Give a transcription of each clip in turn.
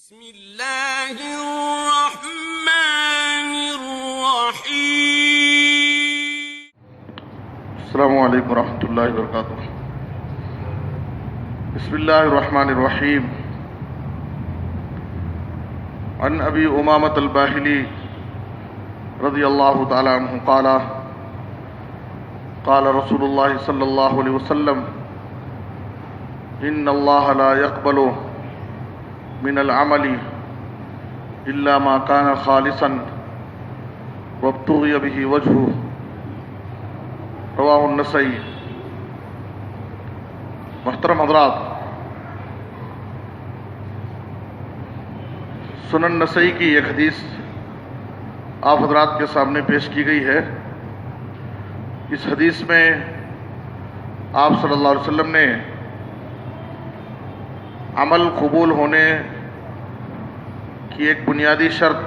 بسم اللہ الرحمن الرحیم۔ السلام علیکم ورحمۃ اللہ وبرکاتہ۔ بسم اللہ الرحمن الرحیم۔ عن ابی امامۃ الباہلی رضی اللہ تعالی عنہ قال قال رسول اللہ صلی اللہ علیہ وسلم ان اللہ لا يقبل من العمل الا ما كان خالصا وابتغي به وجهه رواہ النسائی۔ محترم حضرات، سنن نسائی کی ایک حدیث آپ حضرات کے سامنے پیش کی گئی ہے۔ اس حدیث میں آپ صلی اللہ علیہ وسلم نے عمل قبول ہونے کی ایک بنیادی شرط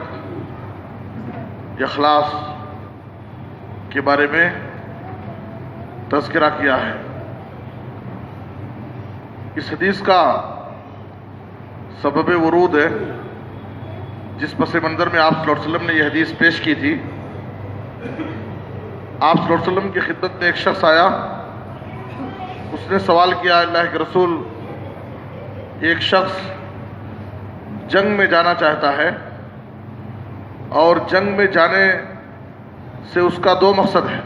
اخلاص کے بارے میں تذکرہ کیا ہے۔ اس حدیث کا سبب ورود ہے، جس پس منظر میں آپ صلی اللہ علیہ وسلم نے یہ حدیث پیش کی تھی۔ آپ صلی اللہ علیہ وسلم کی خدمت میں ایک شخص آیا، اس نے سوال کیا، اللہ کے رسول، ایک شخص جنگ میں جانا چاہتا ہے اور جنگ میں جانے سے اس کا دو مقصد ہے،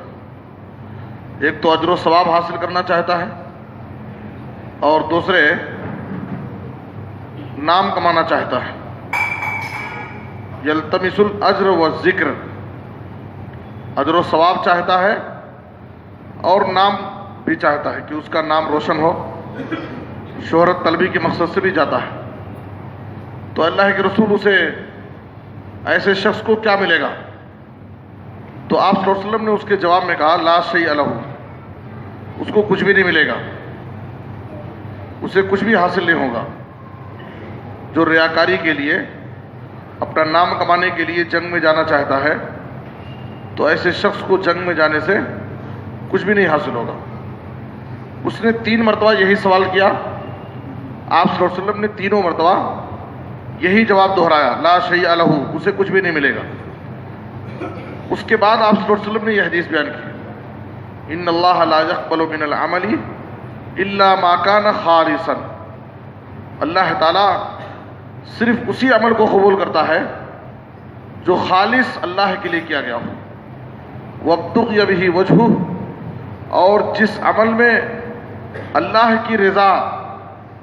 ایک تو اجر و ثواب حاصل کرنا چاہتا ہے اور دوسرے نام کمانا چاہتا ہے۔ یلتمس الاجر والذکر، اجر و ثواب چاہتا ہے اور نام بھی چاہتا ہے کہ اس کا نام روشن ہو، شہرت طلبی کے مقصد سے بھی جاتا ہے۔ تو اللہ کے رسول اسے ایسے شخص کو کیا ملے گا؟ تو آپ صلی اللہ علیہ وسلم نے اس کے جواب میں کہا، لا شیء لہ، اس کو کچھ بھی نہیں ملے گا، اسے کچھ بھی حاصل نہیں ہوگا۔ جو ریاکاری کے لیے، اپنا نام کمانے کے لیے جنگ میں جانا چاہتا ہے، تو ایسے شخص کو جنگ میں جانے سے کچھ بھی نہیں حاصل ہوگا۔ اس نے 3 مرتبہ یہی سوال کیا، آپ صلی اللہ علیہ وسلم نے تینوں مرتبہ یہی جواب دہرایا، لا شیء لہ، اسے کچھ بھی نہیں ملے گا۔ اس کے بعد آپ صلی اللہ علیہ وسلم نے یہ حدیث بیان کی، ان اللہ لا يقبل من العمل الا ما كان خالصا، اللہ تعالیٰ صرف اسی عمل کو قبول کرتا ہے جو خالص اللہ کے لیے کیا گیا ہو، وابتغي به وجهه، اور جس عمل میں اللہ کی رضا،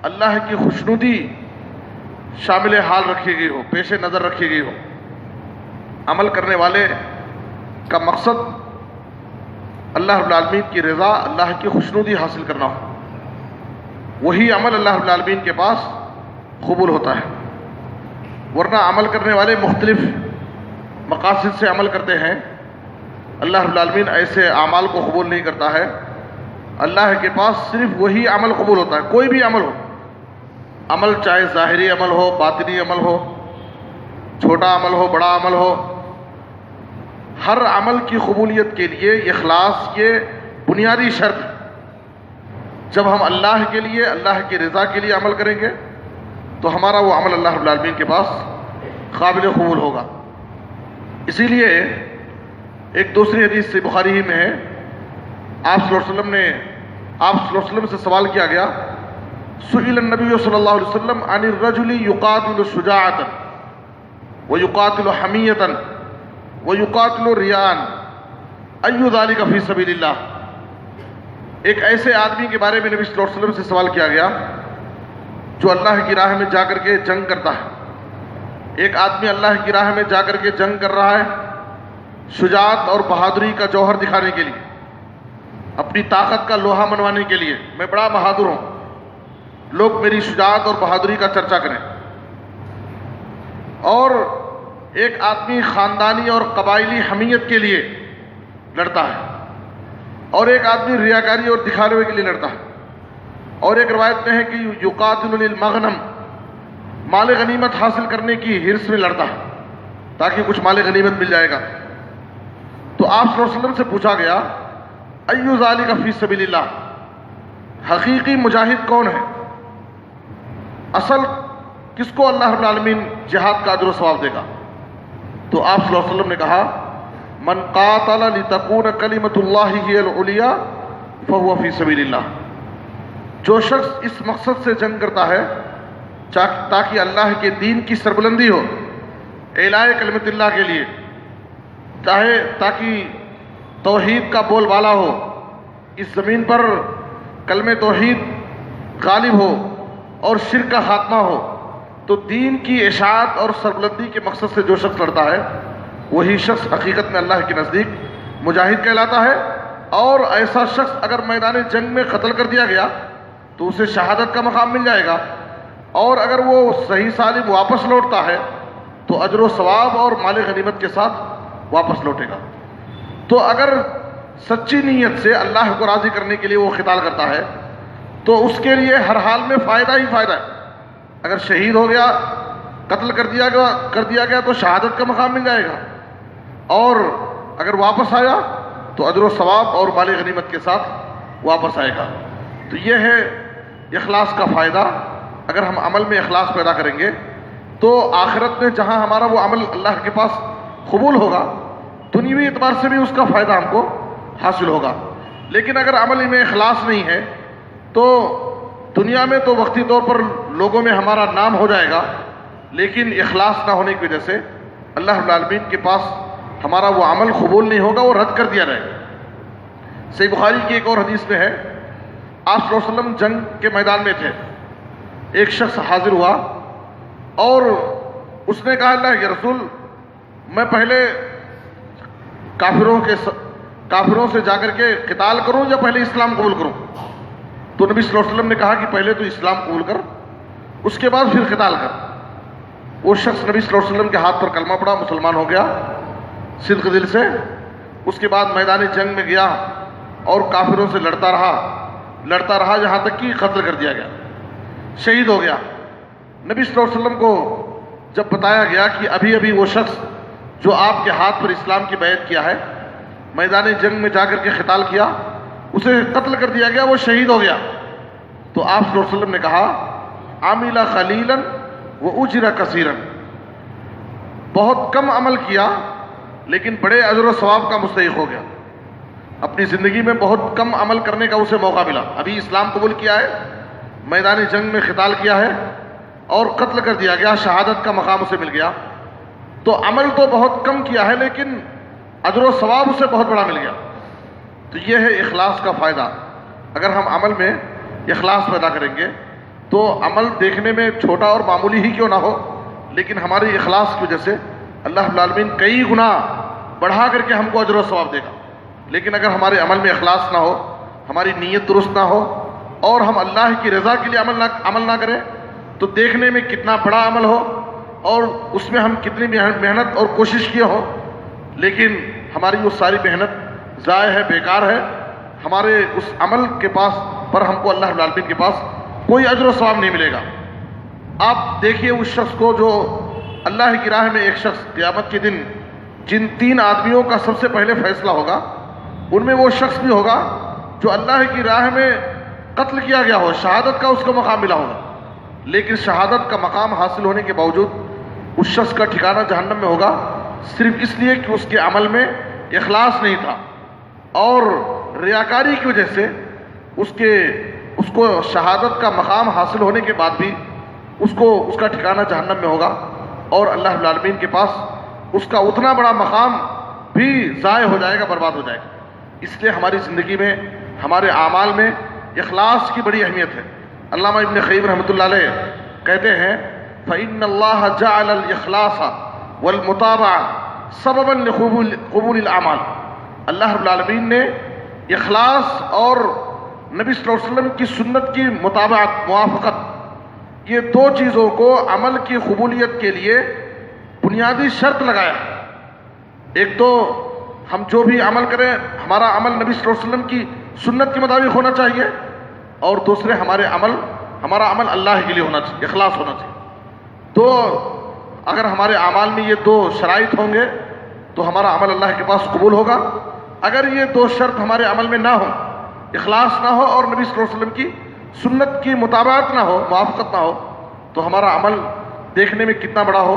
اللہ کی خوشنودی شامل حال رکھی گئی ہو، پیش نظر رکھی گئی ہو۔ عمل کرنے والے کا مقصد اللہ رب العالمین کی رضا، اللہ کی خوشنودی حاصل کرنا ہو، وہی عمل اللہ رب العالمین کے پاس قبول ہوتا ہے۔ ورنہ عمل کرنے والے مختلف مقاصد سے عمل کرتے ہیں، اللہ رب العالمین ایسے اعمال کو قبول نہیں کرتا ہے۔ اللہ کے پاس صرف وہی عمل قبول ہوتا ہے، کوئی بھی عمل ہو، عمل چاہے ظاہری عمل ہو، باطنی عمل ہو، چھوٹا عمل ہو، بڑا عمل ہو، ہر عمل کی قبولیت کے لیے اخلاص یہ بنیادی شرط ہے۔ جب ہم اللہ کے لیے، اللہ کی رضا کے لیے عمل کریں گے تو ہمارا وہ عمل اللہ رب العالمین کے پاس قابل قبول ہوگا۔ اسی لیے ایک دوسری حدیث سے بخاری ہی میں ہے، آپ صلی اللہ علیہ وسلم سے سوال کیا گیا، سئل النبی صلی اللہ علیہ وسلم عن الرجل یقاتل شجاعۃ ویقاتل حمیۃ ویقاتل ریاء ای ذلک فی سبیل اللہ۔ ایک ایسے آدمی کے بارے میں نبی صلی اللہ علیہ وسلم سے سوال کیا گیا جو اللہ کی راہ میں جا کر کے جنگ کرتا ہے۔ ایک آدمی اللہ کی راہ میں جا کر کے جنگ کر رہا ہے، شجاعت اور بہادری کا جوہر دکھانے کے لیے، اپنی طاقت کا لوہا منوانے کے لیے، میں بڑا بہادر ہوں، لوگ میری شجاعت اور بہادری کا چرچا کریں۔ اور ایک آدمی خاندانی اور قبائلی حمیت کے لیے لڑتا ہے، اور ایک آدمی ریاکاری اور دکھاوے کے لیے لڑتا ہے۔ اور ایک روایت میں ہے کہ یقاتل للمغنم، مال غنیمت حاصل کرنے کی حرص میں لڑتا ہے تاکہ کچھ مال غنیمت مل جائے گا۔ تو آپ صلی اللہ علیہ وسلم سے پوچھا گیا، ای ذالک فی سبیل اللہ، حقیقی مجاہد کون ہے؟ اصل کس کو اللہ رب العالمین جہاد کا اجر و ثواب دے گا؟ تو آپ صلی اللہ علیہ وسلم نے کہا من قاتل لتکون کلمۃ اللہ ہی العلیٰ فہو فی سبیل اللہ، جو شخص اس مقصد سے جنگ کرتا ہے تاکہ اللہ کے دین کی سربلندی ہو، اعلاء کلمت اللہ کے لیے، تاکہ توحید کا بول بالا ہو، اس زمین پر کلمہ توحید غالب ہو اور شرک کا خاتمہ ہو، تو دین کی اشاعت اور سربلندی کے مقصد سے جو شخص لڑتا ہے وہی شخص حقیقت میں اللہ کے نزدیک مجاہد کہلاتا ہے۔ اور ایسا شخص اگر میدان جنگ میں قتل کر دیا گیا تو اسے شہادت کا مقام مل جائے گا، اور اگر وہ صحیح سالم واپس لوٹتا ہے تو اجر و ثواب اور مال غنیمت کے ساتھ واپس لوٹے گا۔ تو اگر سچی نیت سے اللہ کو راضی کرنے کے لیے وہ قتال کرتا ہے تو اس کے لیے ہر حال میں فائدہ ہی فائدہ ہے۔ اگر شہید ہو گیا، قتل کر دیا گیا تو شہادت کا مقام مل جائے گا، اور اگر واپس آیا تو اجر و ثواب اور مال غنیمت کے ساتھ واپس آئے گا۔ تو یہ ہے اخلاص کا فائدہ۔ اگر ہم عمل میں اخلاص پیدا کریں گے تو آخرت میں جہاں ہمارا وہ عمل اللہ کے پاس قبول ہوگا، دنیوی اعتبار سے بھی اس کا فائدہ ہم کو حاصل ہوگا۔ لیکن اگر عمل میں اخلاص نہیں ہے تو دنیا میں تو وقتی طور پر لوگوں میں ہمارا نام ہو جائے گا، لیکن اخلاص نہ ہونے کی وجہ سے اللہ رب العالمین کے پاس ہمارا وہ عمل قبول نہیں ہوگا، وہ رد کر دیا جائے گا۔ صحیح بخاری کی ایک اور حدیث میں ہے، آپ صلی اللہ علیہ وسلم جنگ کے میدان میں تھے، ایک شخص حاضر ہوا اور اس نے کہا اللہ کے رسول، میں پہلے کافروں سے جا کر کے قتال کروں یا پہلے اسلام قبول کروں؟ تو نبی صلی اللہ علیہ وسلم نے کہا کہ پہلے تو اسلام قبول کر، اس کے بعد پھر قتال کر۔ وہ شخص نبی صلی اللہ علیہ وسلم کے ہاتھ پر کلمہ پڑا، مسلمان ہو گیا صدق دل سے۔ اس کے بعد میدان جنگ میں گیا اور کافروں سے لڑتا رہا یہاں تک کہ قتل کر دیا گیا، شہید ہو گیا۔ نبی صلی اللہ علیہ وسلم کو جب بتایا گیا کہ ابھی وہ شخص جو آپ کے ہاتھ پر اسلام کی بیعت کیا ہے، میدان جنگ میں جا کر کے قتال کیا، اسے قتل کر دیا گیا، وہ شہید ہو گیا، تو آپ صلی اللہ علیہ وسلم نے کہا عامل قلیلا واجر کثیرا، بہت کم عمل کیا لیکن بڑے اجر و ثواب کا مستحق ہو گیا۔ اپنی زندگی میں بہت کم عمل کرنے کا اسے موقع ملا، ابھی اسلام قبول کیا ہے، میدان جنگ میں قتال کیا ہے اور قتل کر دیا گیا، شہادت کا مقام اسے مل گیا۔ تو عمل تو بہت کم کیا ہے لیکن اجر و ثواب اسے بہت بڑا مل گیا۔ تو یہ ہے اخلاص کا فائدہ۔ اگر ہم عمل میں اخلاص پیدا کریں گے تو عمل دیکھنے میں چھوٹا اور معمولی ہی کیوں نہ ہو، لیکن ہماری اخلاص کی وجہ سے اللہ رب العالمین کئی گنا بڑھا کر کے ہم کو اجر و ثواب دے گا۔ لیکن اگر ہمارے عمل میں اخلاص نہ ہو، ہماری نیت درست نہ ہو اور ہم اللہ کی رضا کے لیے عمل نہ کریں تو دیکھنے میں کتنا بڑا عمل ہو اور اس میں ہم کتنی محنت اور کوشش کیے ہو، لیکن ہماری وہ ساری محنت ضائع ہے، بیکار ہے، ہمارے اس عمل کے پاس پر ہم کو اللہ رب العالمین کے پاس کوئی اجر و ثواب نہیں ملے گا۔ آپ دیکھیے اس شخص کو جو اللہ کی راہ میں، ایک شخص قیامت کے دن جن 3 آدمیوں کا سب سے پہلے فیصلہ ہوگا ان میں وہ شخص بھی ہوگا جو اللہ کی راہ میں قتل کیا گیا ہو، شہادت کا اس کو مقام ملا ہوگا، لیکن شہادت کا مقام حاصل ہونے کے باوجود اس شخص کا ٹھکانہ جہنم میں ہوگا، صرف اس لیے کہ اس کے عمل میں اخلاص نہیں تھا اور ریاکاری کی وجہ سے اس کو شہادت کا مقام حاصل ہونے کے بعد بھی اس کا ٹھکانہ جہنم میں ہوگا اور اللہ رب العالمین کے پاس اس کا اتنا بڑا مقام بھی ضائع ہو جائے گا، برباد ہو جائے گا۔ اس لیے ہماری زندگی میں، ہمارے اعمال میں اخلاص کی بڑی اہمیت ہے۔ علامہ ابن قیم رحمۃ اللہ علیہ کہتے ہیں فإن اللہ جعل الإخلاص والمتابعة سببا لقبول الأعمال، اللہ رب العالمین نے اخلاص اور نبی صلی اللہ علیہ وسلم کی سنت کی مطابقت، موافقت، یہ 2 چیزوں کو عمل کی قبولیت کے لیے بنیادی شرط لگایا۔ ایک تو ہم جو بھی عمل کریں ہمارا عمل نبی صلی اللہ علیہ وسلم کی سنت کے مطابق ہونا چاہیے، اور دوسرے ہمارا عمل اللہ کے لیے ہونا چاہیے، اخلاص ہونا چاہیے۔ تو اگر ہمارے اعمال میں یہ 2 شرائط ہوں گے تو ہمارا عمل اللہ کے پاس قبول ہوگا۔ اگر یہ 2 شرط ہمارے عمل میں نہ ہو، اخلاص نہ ہو اور نبی صلی اللہ علیہ وسلم کی سنت کی مطابقت نہ ہو، موافقت نہ ہو، تو ہمارا عمل دیکھنے میں کتنا بڑا ہو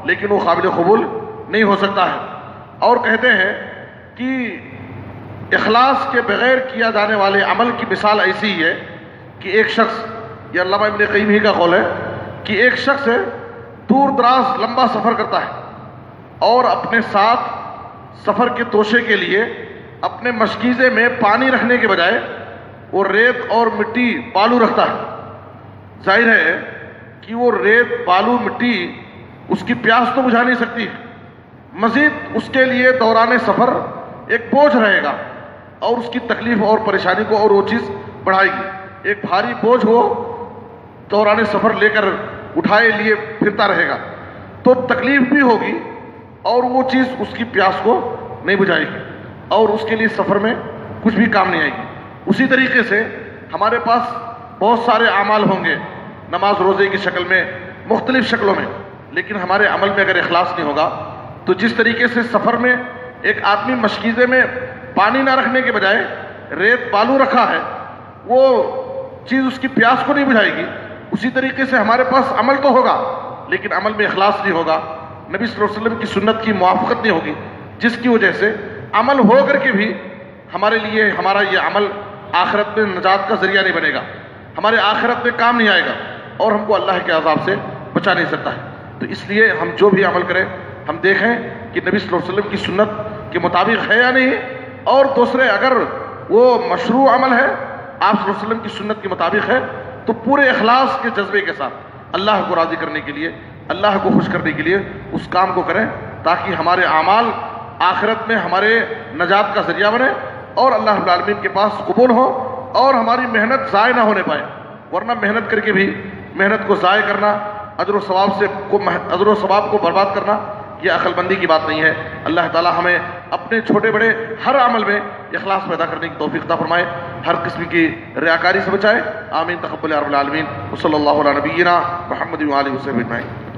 لیکن وہ قابل قبول نہیں ہو سکتا ہے. اور کہتے ہیں کہ اخلاص کے بغیر کیا جانے والے عمل کی مثال ایسی ہی ہے کہ ایک شخص، یہ علامہ ابن قیم ہی کا قول ہے، کہ ایک شخص دور دراز لمبا سفر کرتا ہے اور اپنے ساتھ سفر کے توشے کے لیے اپنے مشکیزے میں پانی رکھنے کے بجائے وہ ریت اور مٹی بالو رکھتا ہے. ظاہر ہے کہ وہ ریت بالو مٹی اس کی پیاس تو بجھا نہیں سکتی، مزید اس کے لیے دوران سفر ایک بوجھ رہے گا اور اس کی تکلیف اور پریشانی کو اور وہ چیز بڑھائے گی. ایک بھاری بوجھ وہ دوران سفر لے کر اٹھائے لیے پھرتا رہے گا تو تکلیف بھی ہوگی اور وہ چیز اس کی پیاس کو نہیں بجھائے گی اور اس کے لیے سفر میں کچھ بھی کام نہیں آئے گی. اسی طریقے سے ہمارے پاس بہت سارے اعمال ہوں گے نماز روزے کی شکل میں، مختلف شکلوں میں، لیکن ہمارے عمل میں اگر اخلاص نہیں ہوگا تو جس طریقے سے سفر میں ایک آدمی مشکیزے میں پانی نہ رکھنے کے بجائے ریت بالو رکھا ہے، وہ چیز اس کی پیاس کو نہیں بجھائے گی، اسی طریقے سے ہمارے پاس عمل تو ہوگا لیکن عمل میں اخلاص نہیں ہوگا، نبی صلی اللہ علیہ وسلم کی سنت کی موافقت نہیں ہوگی، جس کی وجہ سے عمل ہو کر کے بھی ہمارے لیے ہمارا یہ عمل آخرت میں نجات کا ذریعہ نہیں بنے گا، ہمارے آخرت میں کام نہیں آئے گا اور ہم کو اللہ کے عذاب سے بچا نہیں سکتا ہے. تو اس لیے ہم جو بھی عمل کریں ہم دیکھیں کہ نبی صلی اللہ علیہ وسلم کی سنت کے مطابق ہے یا نہیں، اور دوسرے اگر وہ مشروع عمل ہے آپ صلی اللہ علیہ وسلم کی سنت کے مطابق ہے تو پورے اخلاص کے جذبے کے ساتھ اللہ کو راضی کرنے کے لیے، اللہ کو خوش کرنے کے لیے اس کام کو کریں تاکہ ہمارے اعمال آخرت میں ہمارے نجات کا ذریعہ بنے اور اللہ رب العالمین کے پاس قبول ہو اور ہماری محنت ضائع نہ ہونے پائے. ورنہ محنت کر کے بھی محنت کو ضائع کرنا، اجر و ثواب کو برباد کرنا یہ عقل مندی کی بات نہیں ہے. اللہ تعالی ہمیں اپنے چھوٹے بڑے ہر عمل میں اخلاص پیدا کرنے کی توفیق عطا فرمائے، ہر قسم کی ریاکاری سے بچائے. آمین تقبل یا رب العالمین. وصلی اللہ علی نبینا محمد و آلہ وصحبہ اجمعین.